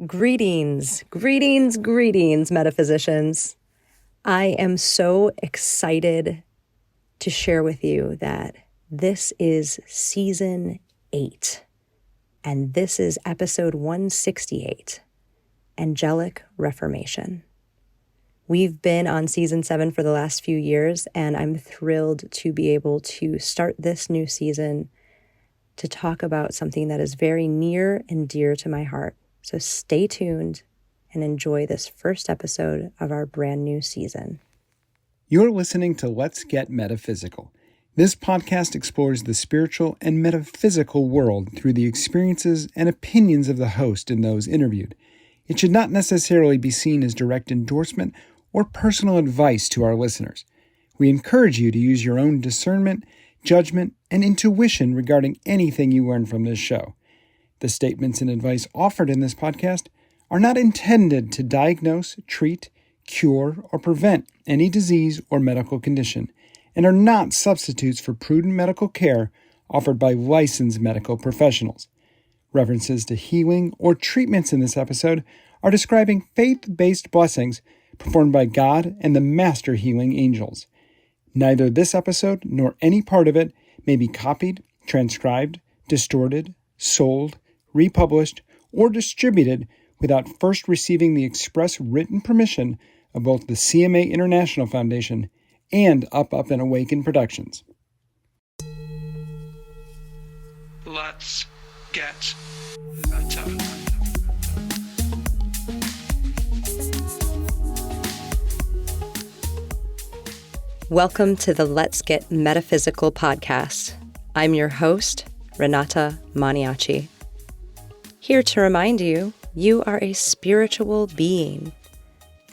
Greetings, metaphysicians. I am so excited to share with you that this is season 8, and this is episode 168, Angelic Reformation. We've been on season 7 for the last few years, and I'm thrilled to be able to start this new season to talk about something that is very near and dear to my heart. So stay tuned and enjoy this first episode of our brand new season. You're listening to Let's Get Metaphysical. This podcast explores the spiritual and metaphysical world through the experiences and opinions of the host and those interviewed. It should not necessarily be seen as direct endorsement or personal advice to our listeners. We encourage you to use your own discernment, judgment, and intuition regarding anything you learn from this show. The statements and advice offered in this podcast are not intended to diagnose, treat, cure, or prevent any disease or medical condition, and are not substitutes for prudent medical care offered by licensed medical professionals. References to healing or treatments in this episode are describing faith-based blessings performed by God and the master healing angels. Neither this episode nor any part of it may be copied, transcribed, distorted, sold, republished, or distributed without first receiving the express written permission of both the CMA International Foundation and Up and Awaken Productions. Let's get meta. Welcome to the Let's Get Metaphysical podcast. I'm your host, Renata Maniaci. Here to remind you, you are a spiritual being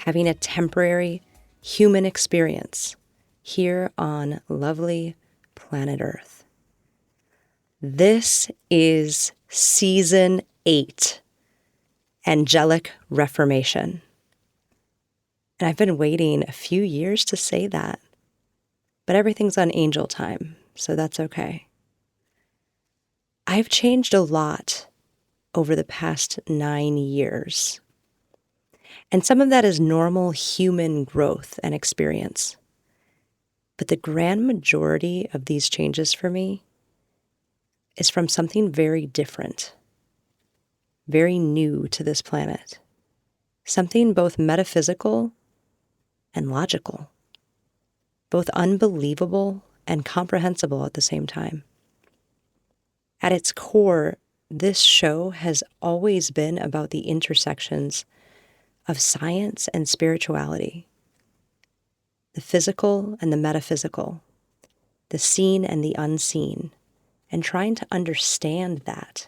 having a temporary human experience here on lovely planet Earth. This is season 8, Angelic Reformation. And I've been waiting a few years to say that, but everything's on angel time, so that's okay. I've changed a lot over the past 9 years. And some of that is normal human growth and experience. But the grand majority of these changes for me is from something very different, very new to this planet, something both metaphysical and logical, both unbelievable and comprehensible at the same time. At its core, this show has always been about the intersections of science and spirituality, the physical and the metaphysical, the seen and the unseen, and trying to understand that,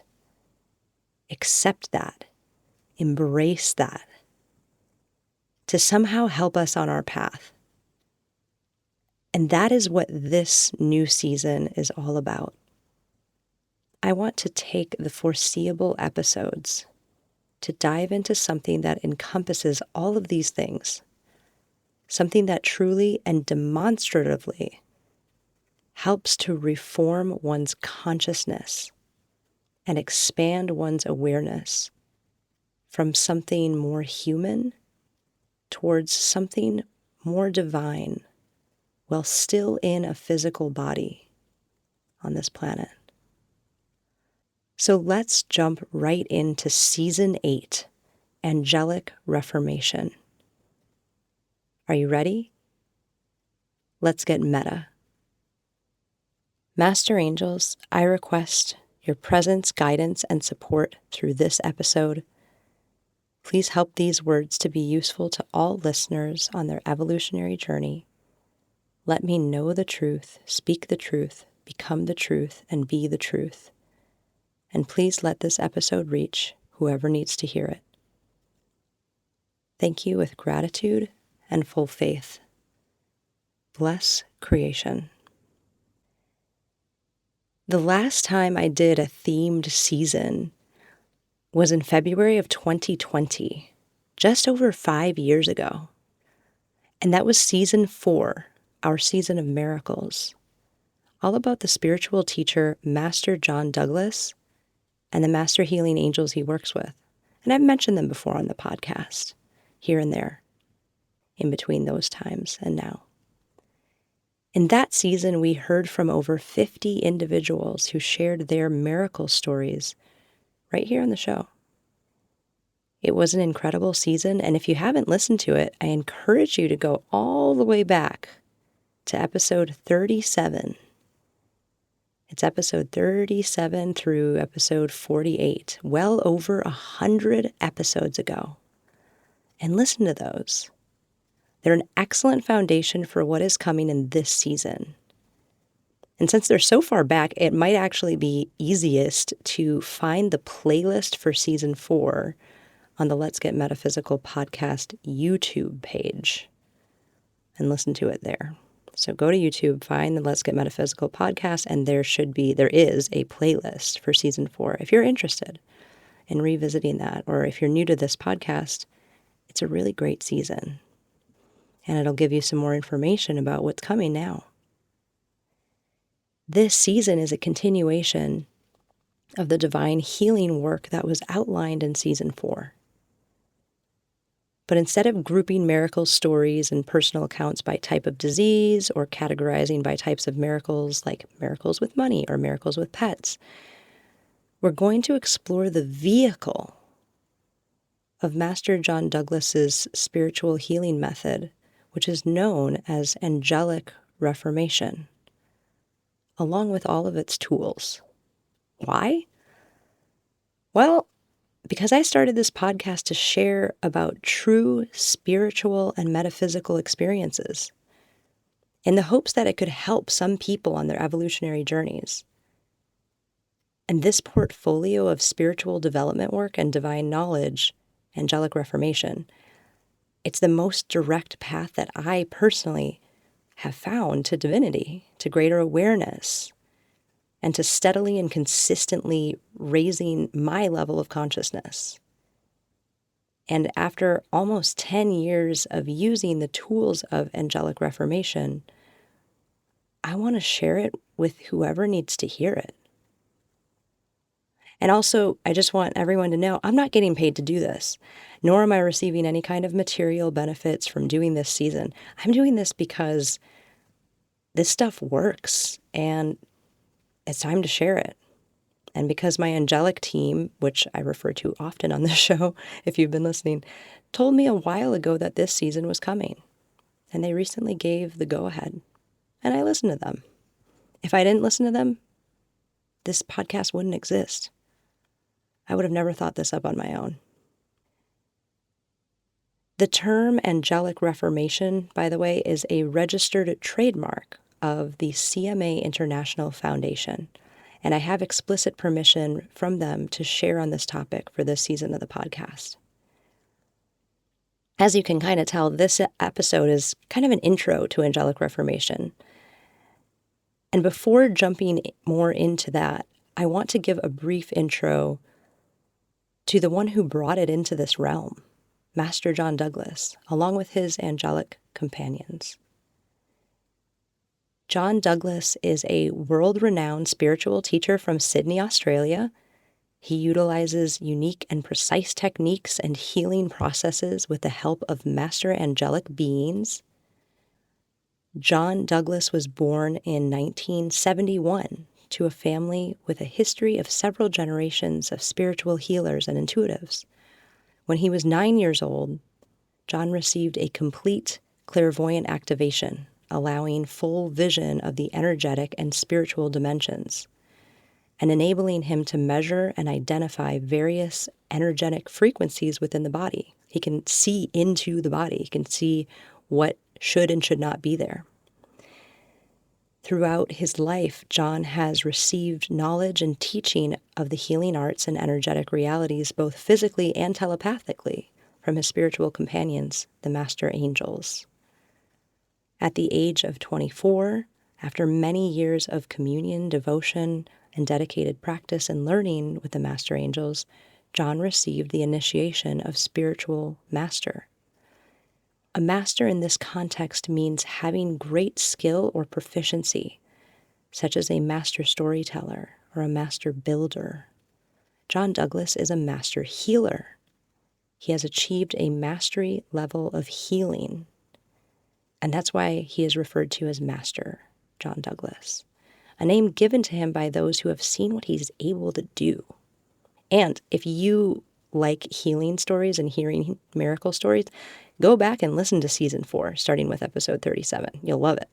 accept that, embrace that, to somehow help us on our path. And that is what this new season is all about. I want to take the foreseeable episodes to dive into something that encompasses all of these things, something that truly and demonstratively helps to reform one's consciousness and expand one's awareness from something more human towards something more divine while still in a physical body on this planet. So let's jump right into season 8, Angelic Reformation. Are you ready? Let's get meta. Master Angels, I request your presence, guidance, and support through this episode. Please help these words to be useful to all listeners on their evolutionary journey. Let me know the truth, speak the truth, become the truth, and be the truth. And please let this episode reach whoever needs to hear it. Thank you with gratitude and full faith. Bless creation. The last time I did a themed season was in February of 2020, just over 5 years ago. And that was season 4, our season of miracles, all about the spiritual teacher, Master John Douglas, and the master healing angels he works with, And I've mentioned them before on the podcast, here and there, in between those times and now. In that season, we heard from over 50 individuals who shared their miracle stories right here on the show. It was an incredible season, and if you haven't listened to it, I encourage you to go all the way back to episode 37. It's episode 37 through episode 48, well over 100 episodes ago. And listen to those. They're an excellent foundation for what is coming in this season. And since they're so far back, it might actually be easiest to find the playlist for season 4 on the Let's Get Metaphysical podcast YouTube page and listen to it there. So go to YouTube, find the Let's Get Metaphysical podcast, and there is a playlist for season 4 if you're interested in revisiting that, or if you're new to this podcast. It's a really great season, and it'll give you some more information about what's coming now. This season is a continuation of the divine healing work that was outlined in season 4. But instead of grouping miracle stories and personal accounts by type of disease or categorizing by types of miracles like miracles with money or miracles with pets, we're going to explore the vehicle of Master John Douglas's spiritual healing method, which is known as Angelic Reformation, along with all of its tools. Why? Well, because I started this podcast to share about true spiritual and metaphysical experiences in the hopes that it could help some people on their evolutionary journeys. And this portfolio of spiritual development work and divine knowledge, Angelic Reformation, it's the most direct path that I personally have found to divinity, to greater awareness, and to steadily and consistently raising my level of consciousness. And after almost 10 years of using the tools of Angelic Reformation, I want to share it with whoever needs to hear it. And also, I just want everyone to know I'm not getting paid to do this, nor am I receiving any kind of material benefits from doing this season. I'm doing this because this stuff works, and it's time to share it. And because my angelic team, which I refer to often on this show, if you've been listening, told me a while ago that this season was coming. And they recently gave the go-ahead. And I listened to them. If I didn't listen to them, this podcast wouldn't exist. I would have never thought this up on my own. The term Angelic Reformation, by the way, is a registered trademark of the CMA International Foundation, and I have explicit permission from them to share on this topic for this season of the podcast. As you can kind of tell, this episode is kind of an intro to Angelic Reformation. And before jumping more into that, I want to give a brief intro to the one who brought it into this realm, Master John Douglas, along with his angelic companions. John Douglas is a world-renowned spiritual teacher from Sydney, Australia. He utilizes unique and precise techniques and healing processes with the help of master angelic beings. John Douglas was born in 1971 to a family with a history of several generations of spiritual healers and intuitives. When he was 9 years old, John received a complete clairvoyant activation, allowing full vision of the energetic and spiritual dimensions, and enabling him to measure and identify various energetic frequencies within the body. He can see into the body. He can see what should and should not be there. Throughout his life, John has received knowledge and teaching of the healing arts and energetic realities, both physically and telepathically, from his spiritual companions, the master angels. At the age of 24, after many years of communion, devotion, and dedicated practice and learning with the master angels, John received the initiation of spiritual master. A master in this context means having great skill or proficiency, such as a master storyteller or a master builder. John Douglas is a master healer, He has achieved a mastery level of healing. And that's why he is referred to as Master John Douglas, a name given to him by those who have seen what he's able to do. And if you like healing stories and hearing miracle stories, go back and listen to season 4, starting with episode 37. You'll love it.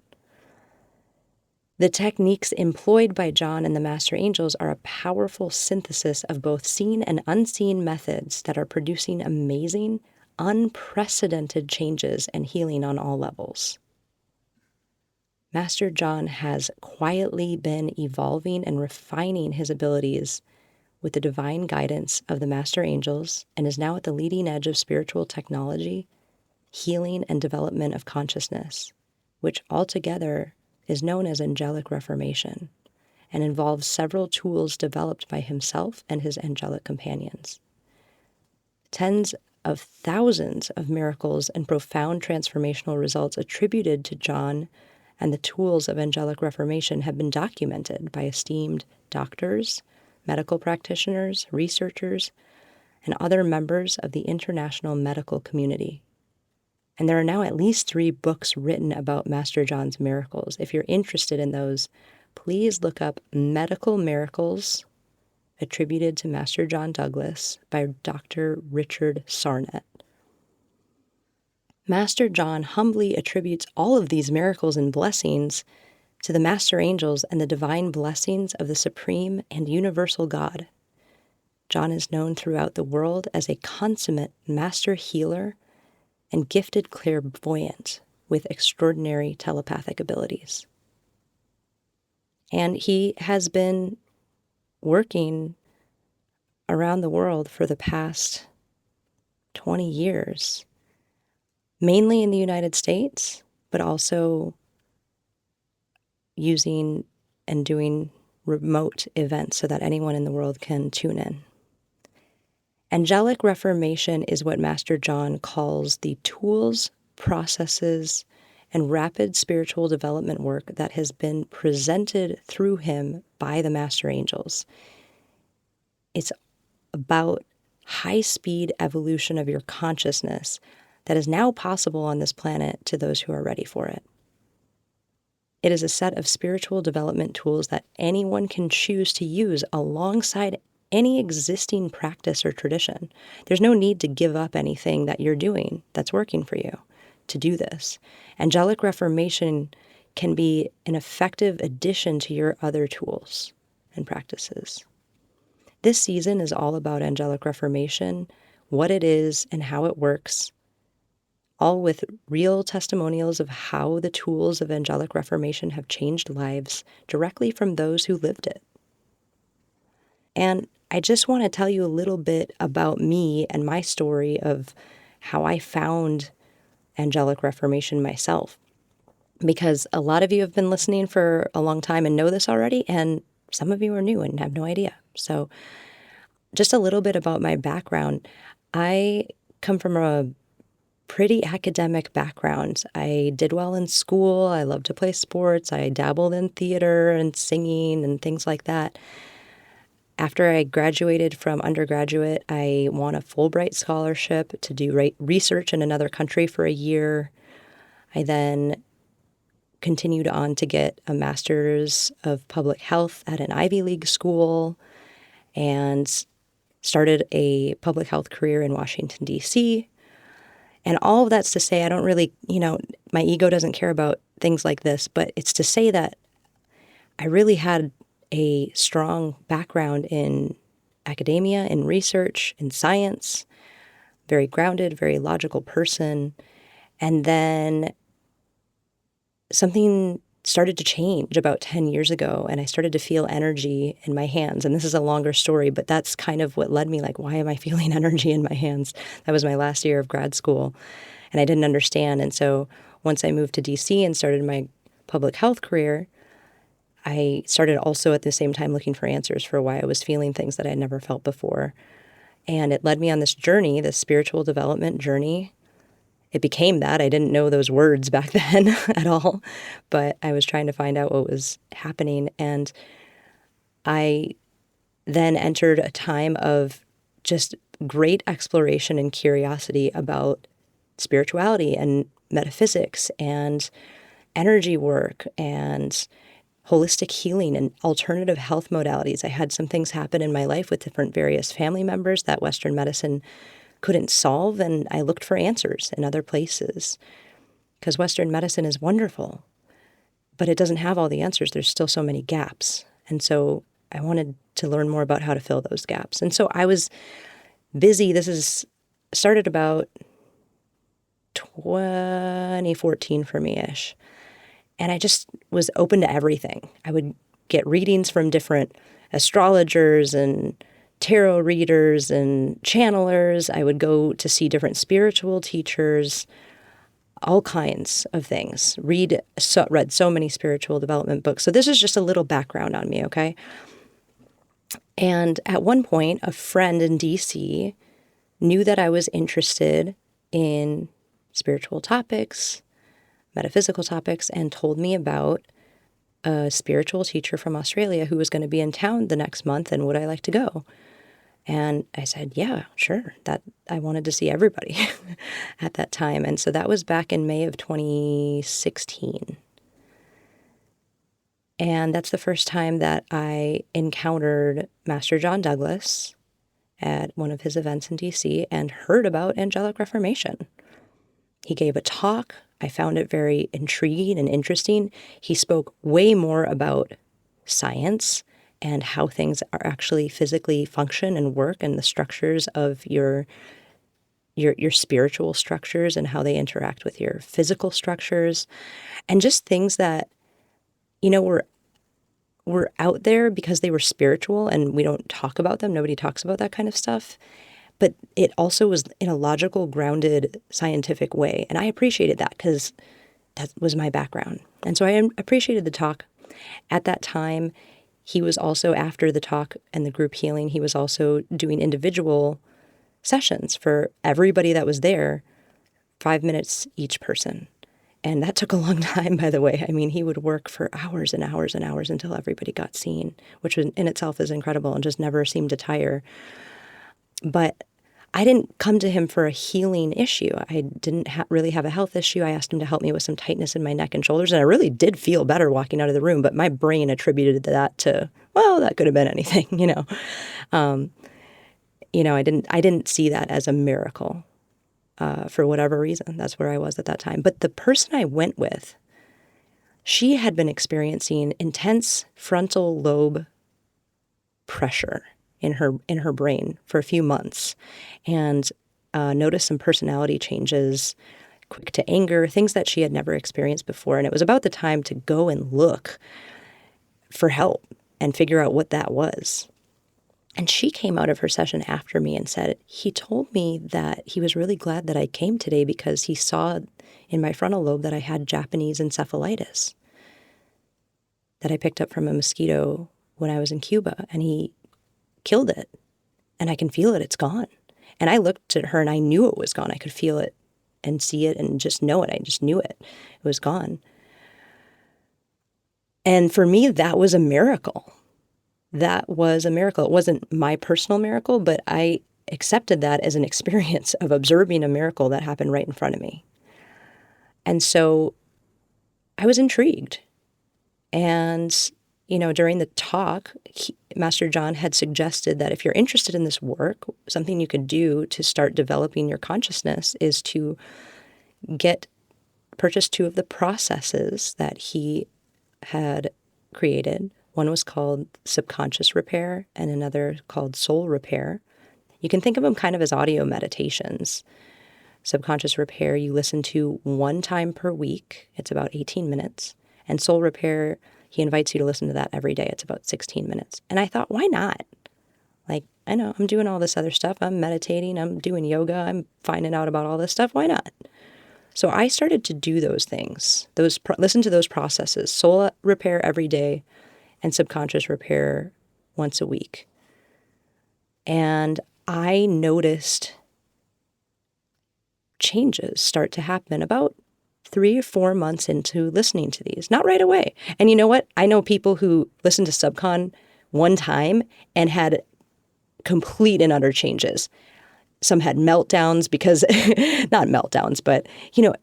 The techniques employed by John and the Master Angels are a powerful synthesis of both seen and unseen methods that are producing amazing, unprecedented changes and healing on all levels. Master John has quietly been evolving and refining his abilities with the divine guidance of the Master Angels and is now at the leading edge of spiritual technology, healing, and development of consciousness, which altogether is known as Angelic Reformation and involves several tools developed by himself and his angelic companions. Tens of thousands of miracles and profound transformational results attributed to John and the tools of Angelic Reformation have been documented by esteemed doctors, medical practitioners, researchers, and other members of the international medical community. And there are now at least 3 books written about Master John's miracles. If you're interested in those, please look up Medical Miracles attributed to Master John Douglas by Dr. Richard Sarnett. Master John humbly attributes all of these miracles and blessings to the Master Angels and the divine blessings of the Supreme and Universal God. John is known throughout the world as a consummate master healer and gifted clairvoyant with extraordinary telepathic abilities. And he has been working around the world for the past 20 years, mainly in the United States, but also using and doing remote events so that anyone in the world can tune in. Angelic Reformation is what Master John calls the tools, processes, and rapid spiritual development work that has been presented through him by the Master Angels. It's about high-speed evolution of your consciousness that is now possible on this planet to those who are ready for it. It is a set of spiritual development tools that anyone can choose to use alongside any existing practice or tradition. There's no need to give up anything that you're doing that's working for you to do this. Angelic Reformation can be an effective addition to your other tools and practices. This season is all about Angelic Reformation, what it is and how it works, all with real testimonials of how the tools of Angelic Reformation have changed lives directly from those who lived it. And I just want to tell you a little bit about me and my story of how I found Angelic Reformation myself, because a lot of you have been listening for a long time and know this already, and some of you are new and have no idea. So just a little bit about my background. I come from a pretty academic background. I did well in school. I loved to play sports. I dabbled in theater and singing and things like that. After I graduated from undergraduate, I won a Fulbright scholarship to do research in another country for a year. I then continued on to get a master's of public health at an Ivy League school and started a public health career in Washington, D.C. And all of that's to say, I don't really, my ego doesn't care about things like this, but it's to say that I really had a strong background in academia, in research, in science, very grounded, very logical person. And then something started to change about 10 years ago, and I started to feel energy in my hands. And this is a longer story, but that's kind of what led me, why am I feeling energy in my hands? That was my last year of grad school, and I didn't understand. And so once I moved to DC and started my public health career, I started also at the same time looking for answers for why I was feeling things that I'd never felt before. And it led me on this journey, this spiritual development journey. It became that. I didn't know those words back then at all, but I was trying to find out what was happening. And I then entered a time of just great exploration and curiosity about spirituality and metaphysics and energy work and holistic healing and alternative health modalities. I had some things happen in my life with different various family members that Western medicine couldn't solve, and I looked for answers in other places because Western medicine is wonderful, but it doesn't have all the answers. There's still so many gaps. And so I wanted to learn more about how to fill those gaps. And so I was busy. Started about 2014 for me-ish. And I just was open to everything. I would get readings from different astrologers and tarot readers and channelers. I would go to see different spiritual teachers, all kinds of things. Read so many spiritual development books. So this is just a little background on me, okay? And at one point, a friend in DC knew that I was interested in spiritual topics, metaphysical topics, and told me about a spiritual teacher from Australia who was going to be in town the next month, and would I like to go? And I said, yeah, sure. That I wanted to see everybody at that time. And so that was back in May of 2016. And that's the first time that I encountered Master John Douglas at one of his events in DC and heard about Angelic Reformation. He gave a talk. I found it very intriguing and interesting. He spoke way more about science and how things are actually physically function and work, and the structures of your spiritual structures and how they interact with your physical structures, and just things that, were out there because they were spiritual and we don't talk about them. Nobody talks about that kind of stuff. But it also was in a logical, grounded, scientific way. And I appreciated that because that was my background. And so I appreciated the talk. At that time, he was also, after the talk and the group healing, he was also doing individual sessions for everybody that was there, 5 minutes each person. And that took a long time, by the way. I mean, he would work for hours and hours and hours until everybody got seen, which in itself is incredible and just never seemed to tire. But I didn't come to him for a healing issue. I didn't really have a health issue. I asked him to help me with some tightness in my neck and shoulders, and I really did feel better walking out of the room, but my brain attributed that to, well, that could have been anything, I didn't see that as a miracle for whatever reason. That's where I was at that time. But the person I went with, she had been experiencing intense frontal lobe pressure in her brain for a few months, and noticed some personality changes, quick to anger, things that she had never experienced before. And it was about the time to go and look for help and figure out what that was. And she came out of her session after me and said, he told me that he was really glad that I came today because he saw in my frontal lobe that I had Japanese encephalitis that I picked up from a mosquito when I was in Cuba, and he killed it, and I can feel it. It's gone. And I looked at her and I knew it was gone. I could feel it and see it and just know it. I just knew it. It was gone. And for me, that was a miracle. That was a miracle. It wasn't my personal miracle, but I accepted that as an experience of observing a miracle that happened right in front of me. And so I was intrigued. And during the talk, Master John had suggested that if you're interested in this work, something you could do to start developing your consciousness is to purchase 2 of the processes that he had created. One was called subconscious repair and another called soul repair. You can think of them kind of as audio meditations. Subconscious repair you listen to 1 time per week. It's about 18 minutes. And soul repair, he invites you to listen to that every day. It's about 16 minutes. And I thought, why not? I know I'm doing all this other stuff. I'm meditating. I'm doing yoga. I'm finding out about all this stuff. Why not? So I started to do those things, listen to those processes, soul repair every day and subconscious repair once a week. And I noticed changes start to happen about 3 or 4 months into listening to these, not right away. And you know what? I know people who listened to Subcon one time and had complete and utter changes. Some had meltdowns because, not meltdowns, but,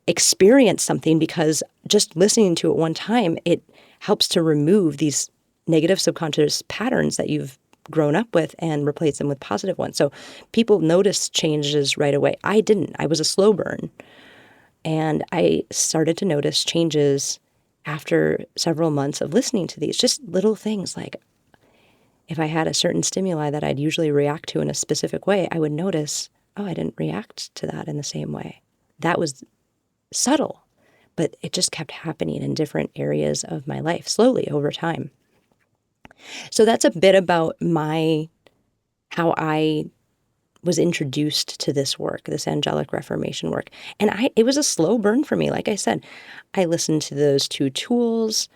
experience something because just listening to it one time, it helps to remove these negative subconscious patterns that you've grown up with and replace them with positive ones. So people notice changes right away. I didn't. I was a slow burn. And I started to notice changes after several months of listening to these, just little things like if I had a certain stimuli that I'd usually react to in a specific way, I would notice, oh, I didn't react to that in the same way. That was subtle, but it just kept happening in different areas of my life slowly over time. So that's a bit about how I was introduced to this work, this Angelic Reformation work. And it was a slow burn for me. Like I said, I listened to those 2 tools.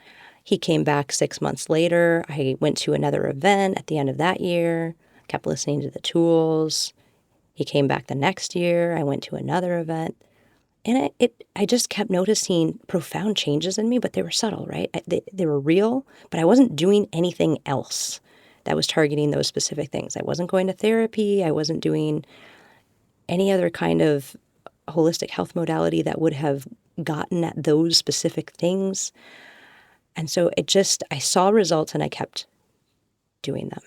He came back 6 months later. I went to another event at the end of that year, kept listening to the tools. He came back the next year. I went to another event. And I just kept noticing profound changes in me, but they were subtle, right? They were real, but I wasn't doing anything else that was targeting those specific things. I wasn't going to therapy. I wasn't doing any other kind of holistic health modality that would have gotten at those specific things. And so I saw results and I kept doing them.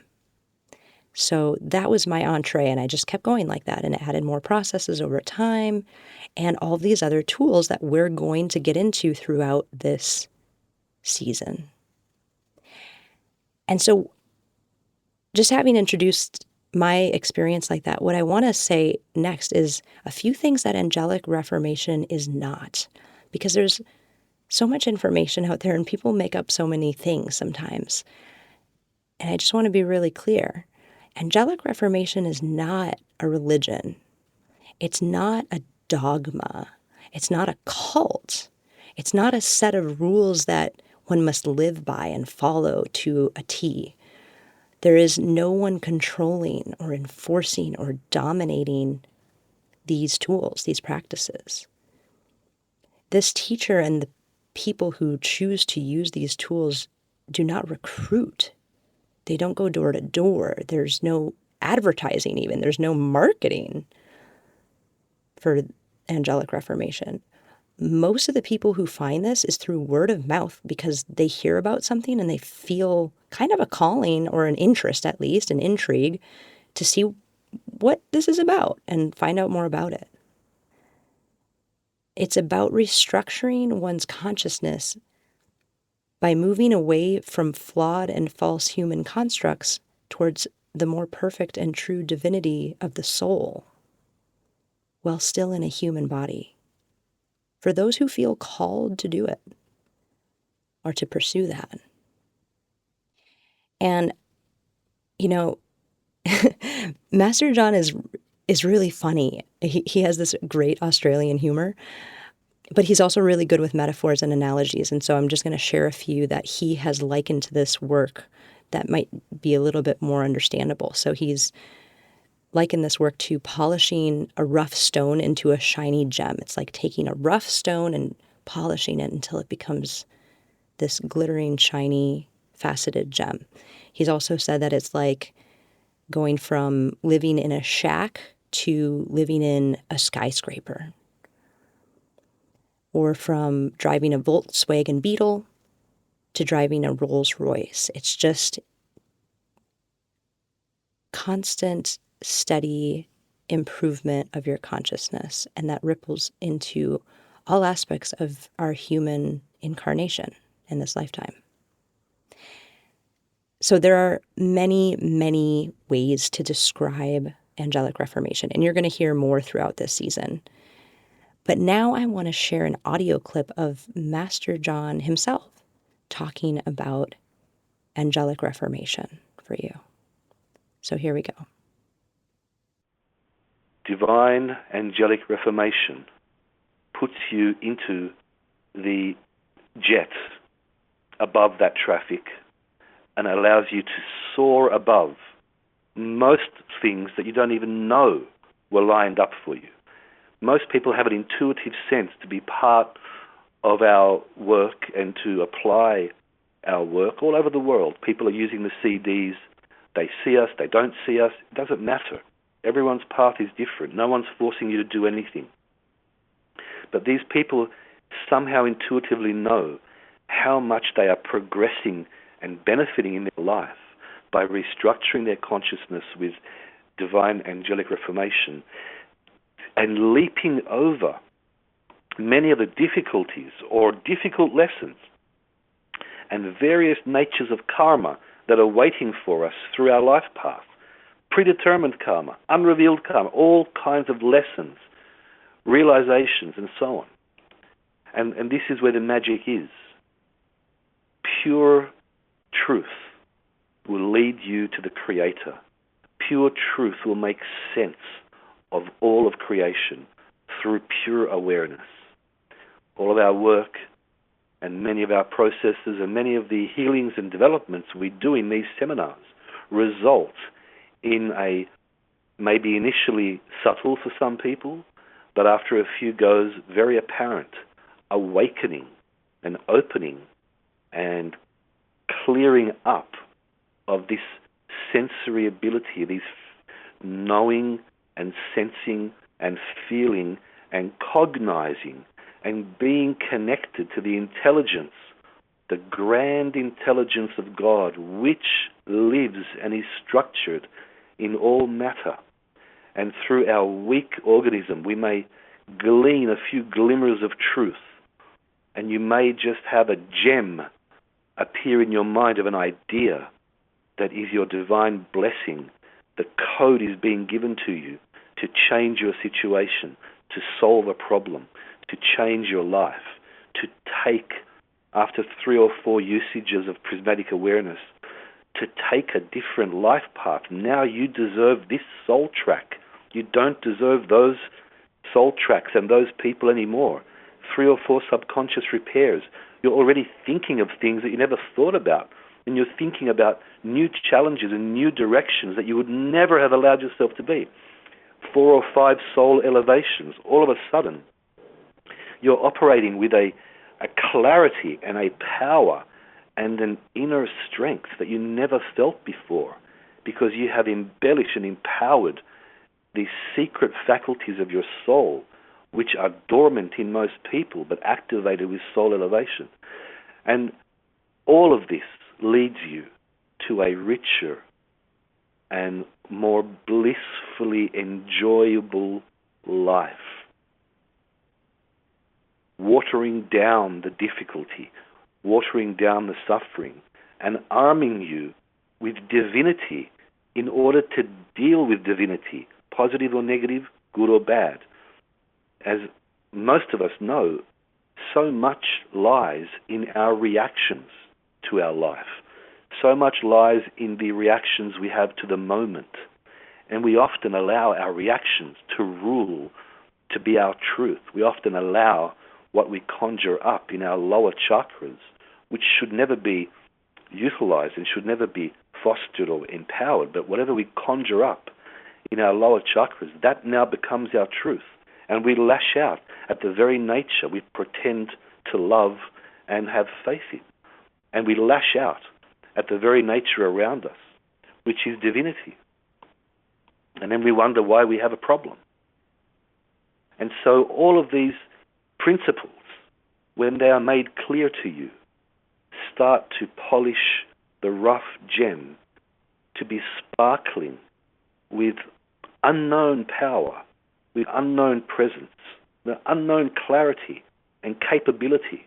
So that was my entree, and I just kept going like that, and it added more processes over time and all these other tools that we're going to get into throughout this season. And so just having introduced my experience like that, what I want to say next is a few things that Angelic Reformation is not, because there's so much information out there and people make up so many things sometimes. And I just want to be really clear. Angelic Reformation is not a religion. It's not a dogma. It's not a cult. It's not a set of rules that one must live by and follow to a T. There is no one controlling or enforcing or dominating these tools, these practices. This teacher and the people who choose to use these tools do not recruit. They don't go door to door. There's no advertising even. There's no marketing for Angelic Reformation. Most of the people who find this is through word of mouth because they hear about something and they feel kind of a calling or an interest, at least, an intrigue to see what this is about and find out more about it. It's about restructuring one's consciousness by moving away from flawed and false human constructs towards the more perfect and true divinity of the soul, while still in a human body. For those who feel called to do it, or to pursue that. And, Master John is really funny. He has this great Australian humor, but he's also really good with metaphors and analogies. And so I'm just going to share a few that he has likened to this work that might be a little bit more understandable. So he's likened this work to polishing a rough stone into a shiny gem. It's like taking a rough stone and polishing it until it becomes this glittering, shiny, faceted gem. He's also said that it's like going from living in a shack to living in a skyscraper, or from driving a Volkswagen Beetle to driving a Rolls Royce. It's just constant, steady improvement of your consciousness, and that ripples into all aspects of our human incarnation in this lifetime. So there are many, many ways to describe Angelic Reformation, and you're going to hear more throughout this season. But now I want to share an audio clip of Master John himself talking about Angelic Reformation for you. So here we go. Divine Angelic Reformation puts you into the jet above that traffic and allows you to soar above most things that you don't even know were lined up for you. Most people have an intuitive sense to be part of our work and to apply our work all over the world. People are using the CDs. They see us, they don't see us. It doesn't matter. Everyone's path is different. No one's forcing you to do anything. But these people somehow intuitively know how much they are progressing and benefiting in their life by restructuring their consciousness with divine angelic reformation and leaping over many of the difficulties or difficult lessons and various natures of karma that are waiting for us through our life path. Predetermined karma, unrevealed karma, all kinds of lessons, realizations, and so on. And this is where the magic is. Pure truth will lead you to the Creator. Pure truth will make sense of all of creation through pure awareness. All of our work and many of our processes and many of the healings and developments we do in these seminars result in a maybe initially subtle for some people, but after a few goes, very apparent awakening and opening and clearing up of this sensory ability, these knowing and sensing and feeling and cognizing and being connected to the intelligence, the grand intelligence of God, which lives and is structured in all matter. And through our weak organism, we may glean a few glimmers of truth, and you may just have a gem appear in your mind of an idea that is your divine blessing. The code is being given to you to change your situation, to solve a problem, to change your life, to take, after 3 or 4 usages of prismatic awareness, to take a different life path. Now you deserve this soul track. You don't deserve those soul tracks and those people anymore. 3 or 4 subconscious repairs. You're already thinking of things that you never thought about. And you're thinking about new challenges and new directions that you would never have allowed yourself to be. 4 or 5 soul elevations. All of a sudden, you're operating with a clarity and a power and an inner strength that you never felt before, because you have embellished and empowered these secret faculties of your soul, which are dormant in most people but activated with soul elevation. And all of this leads you to a richer and more blissfully enjoyable life, watering down the difficulty, watering down the suffering, and arming you with divinity in order to deal with divinity, positive or negative, good or bad. As most of us know, so much lies in our reactions to our life. So much lies in the reactions we have to the moment. And we often allow our reactions to rule, to be our truth. We often allow what we conjure up in our lower chakras, which should never be utilized and should never be fostered or empowered, but whatever we conjure up in our lower chakras, that now becomes our truth. And we lash out at the very nature we pretend to love and have faith in. And we lash out at the very nature around us, which is divinity. And then we wonder why we have a problem. And so all of these principles, when they are made clear to you, start to polish the rough gem to be sparkling with unknown power, with unknown presence, the unknown clarity and capability.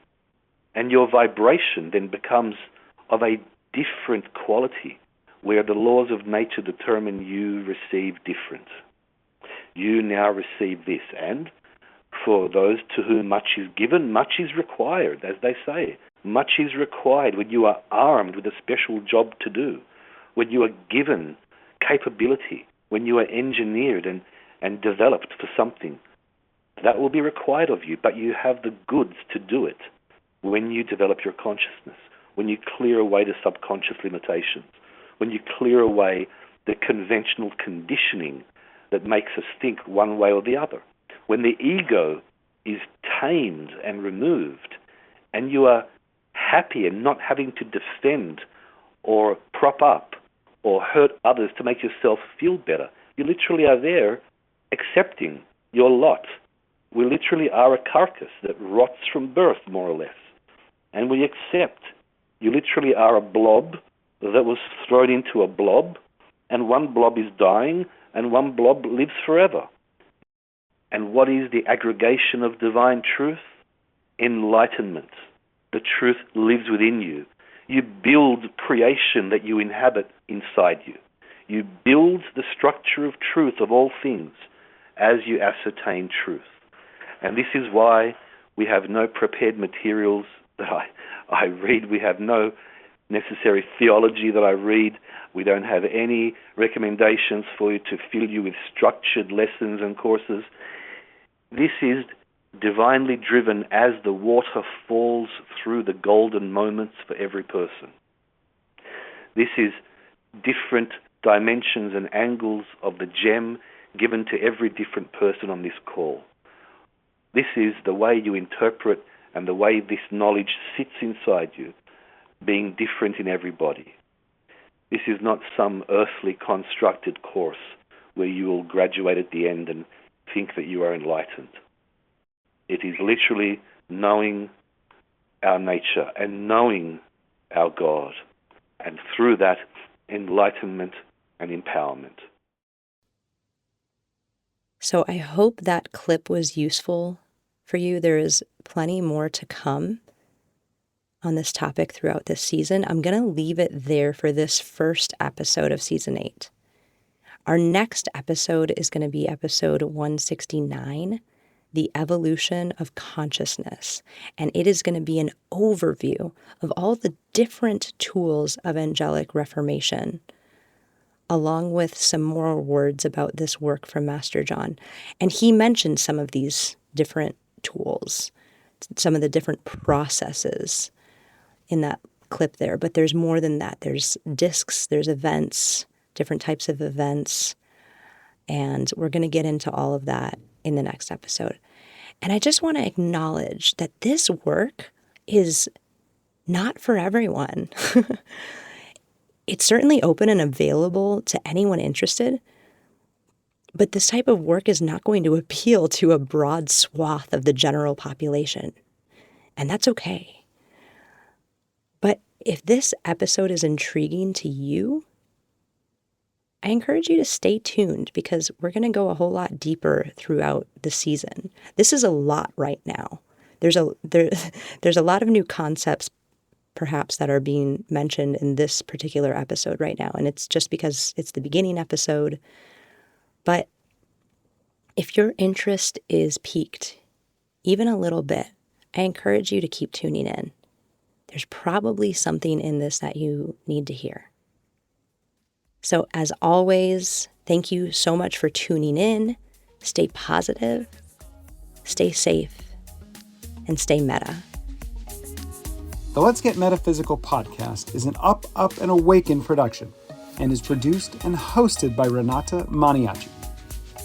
And your vibration then becomes of a different quality, where the laws of nature determine you receive different. You now receive this, and for those to whom much is given, much is required, as they say. Much is required when you are armed with a special job to do, when you are given capability, when you are engineered and developed for something. That will be required of you, but you have the goods to do it when you develop your consciousness, when you clear away the subconscious limitations, when you clear away the conventional conditioning that makes us think one way or the other, when the ego is tamed and removed, and you are happy and not having to defend or prop up or hurt others to make yourself feel better. You literally are there accepting your lot. We literally are a carcass that rots from birth, more or less. And we accept. You literally are a blob that was thrown into a blob, and one blob is dying, and one blob lives forever. And what is the aggregation of divine truth? Enlightenment. The truth lives within you. You build creation that you inhabit inside you. You build the structure of truth of all things as you ascertain truth. And this is why we have no prepared materials that I read. We have no necessary theology that I read. We don't have any recommendations for you to fill you with structured lessons and courses. This is divinely driven as the water falls through the golden moments for every person. This is different dimensions and angles of the gem given to every different person on this call. This is the way you interpret and the way this knowledge sits inside you, being different in everybody. This is not some earthly constructed course where you will graduate at the end and think that you are enlightened. It is literally knowing our nature and knowing our God, and through that, enlightenment and empowerment. So I hope that clip was useful for you. There is plenty more to come on this topic throughout this season. I'm going to leave it there for this first episode of season 8. Our next episode is going to be episode 169, The Evolution of Consciousness. And it is going to be an overview of all the different tools of Angelic Reformation, along with some more words about this work from Master John. And he mentioned some of these different tools, some of the different processes in that clip there. But there's more than that. There's discs, there's events, different types of events. And we're going to get into all of that in the next episode. And I just want to acknowledge that this work is not for everyone. It's certainly open and available to anyone interested, but this type of work is not going to appeal to a broad swath of the general population, and that's okay. But if this episode is intriguing to you, I encourage you to stay tuned, because we're going to go a whole lot deeper throughout the season. This is a lot right now. There's a lot of new concepts perhaps that are being mentioned in this particular episode right now. And it's just because it's the beginning episode. But if your interest is piqued even a little bit, I encourage you to keep tuning in. There's probably something in this that you need to hear. So as always, thank you so much for tuning in. Stay positive, stay safe, and stay meta. The Let's Get Metaphysical podcast is an Up, and Awaken production and is produced and hosted by Renata Maniaci.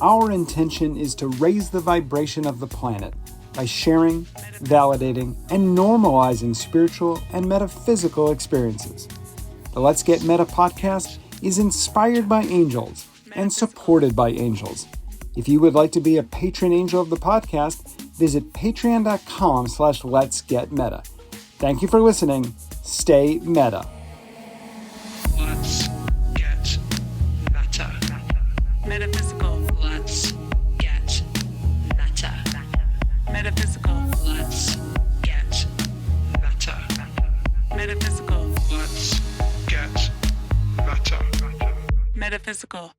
Our intention is to raise the vibration of the planet by sharing, validating, and normalizing spiritual and metaphysical experiences. The Let's Get Meta podcast is inspired by angels and supported by angels. If you would like to be a patron angel of the podcast, visit patreon.com/letsgetmeta. Thank you for listening. Stay meta. Let's get meta. Metaphysical. Let's get meta. Metaphysical. Let's get meta. Metaphysical. Let's get meta. Metaphysical.